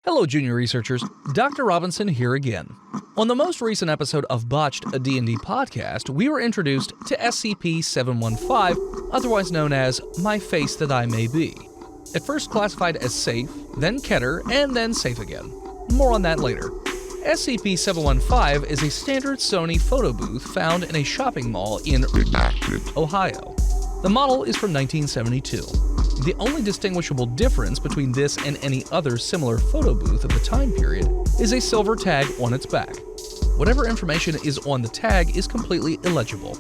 Hello, junior researchers. Dr. Robinson here again. On the most recent episode of Botched, a D&D podcast, we were introduced to SCP-715, otherwise known as My Face That I May Be. At first classified as safe, then Keter, and then safe again. More on that later. SCP-715 is a standard Sony photo booth found in a shopping mall in REDACTED, Ohio. The model is from 1972. The only distinguishable difference between this and any other similar photo booth of the time period is a silver tag on its back. Whatever information is on the tag is completely illegible.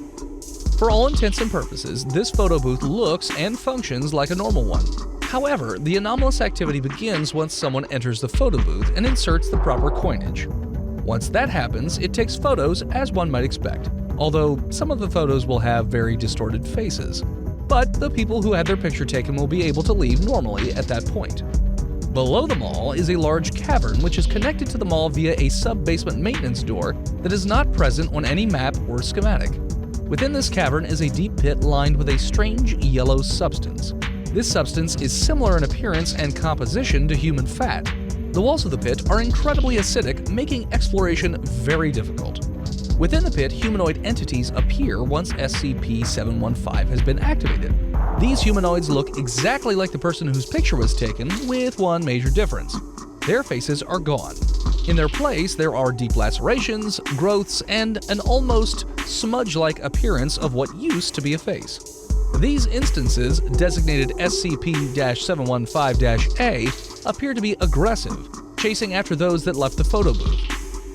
For all intents and purposes, this photo booth looks and functions like a normal one. However, the anomalous activity begins once someone enters the photo booth and inserts the proper coinage. Once that happens, it takes photos as one might expect, although some of the photos will have very distorted faces. But the people who had their picture taken will be able to leave normally at that point. Below the mall is a large cavern which is connected to the mall via a sub-basement maintenance door that is not present on any map or schematic. Within this cavern is a deep pit lined with a strange yellow substance. This substance is similar in appearance and composition to human fat. The walls of the pit are incredibly acidic, making exploration very difficult. Within the pit, humanoid entities appear once SCP-715 has been activated. These humanoids look exactly like the person whose picture was taken, with one major difference. Their faces are gone. In their place, there are deep lacerations, growths, and an almost smudge-like appearance of what used to be a face. These instances, designated SCP-715-A, appear to be aggressive, chasing after those that left the photo booth.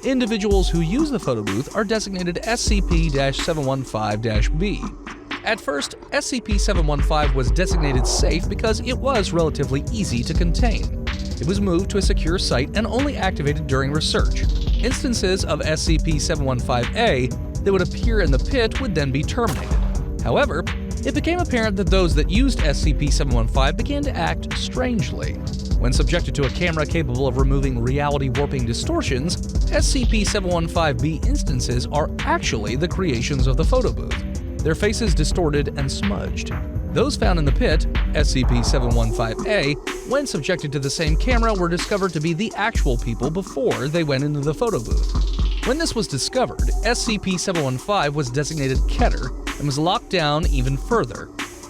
Individuals who use the photo booth are designated SCP-715-B. At first, SCP-715 was designated safe because it was relatively easy to contain. It was moved to a secure site and only activated during research. Instances of SCP-715-A that would appear in the pit would then be terminated. However, it became apparent that those that used SCP-715 began to act strangely. When subjected to a camera capable of removing reality-warping distortions, SCP-715-B instances are actually the creations of the photo booth, their faces distorted and smudged. Those found in the pit, SCP-715-A, when subjected to the same camera were discovered to be the actual people before they went into the photo booth. When this was discovered, SCP-715 was designated Keter and was locked down even further.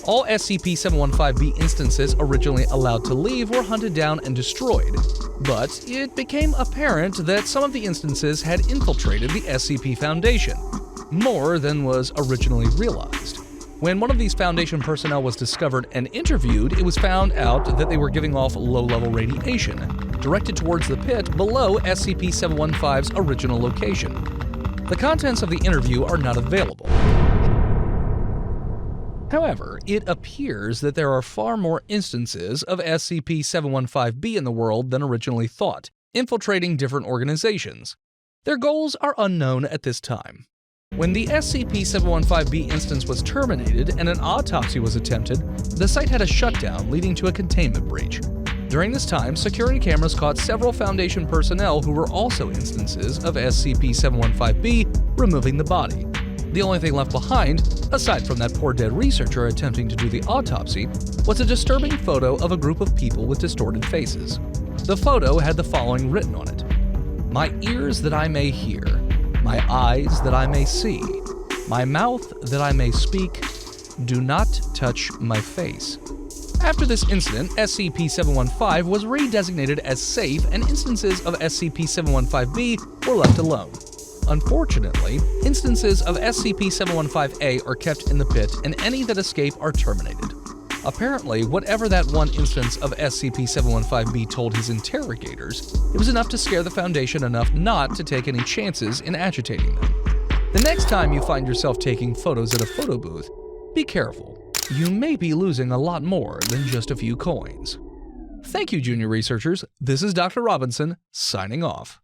All SCP-715-B instances originally allowed to leave were hunted down and destroyed, but it became apparent that some of the instances had infiltrated the SCP Foundation, more than was originally realized. When one of these Foundation personnel was discovered and interviewed, it was found out that they were giving off low-level radiation, directed towards the pit below SCP-715's original location. The contents of the interview are not available. However, it appears that there are far more instances of SCP-715-B in the world than originally thought, infiltrating different organizations. Their goals are unknown at this time. When the SCP-715-B instance was terminated and an autopsy was attempted, the site had a shutdown leading to a containment breach. During this time, security cameras caught several Foundation personnel who were also instances of SCP-715-B removing the body. The only thing left behind, aside from that poor dead researcher attempting to do the autopsy, was a disturbing photo of a group of people with distorted faces. The photo had the following written on it: "My ears that I may hear, my eyes that I may see, my mouth that I may speak, do not touch my face." After this incident, SCP-715 was redesignated as safe and instances of SCP-715-B were left alone. Unfortunately, instances of SCP-715-A are kept in the pit and any that escape are terminated. Apparently, whatever that one instance of SCP-715-B told his interrogators, it was enough to scare the Foundation enough not to take any chances in agitating them. The next time you find yourself taking photos at a photo booth, be careful. You may be losing a lot more than just a few coins. Thank you, junior researchers. This is Dr. Robinson, signing off.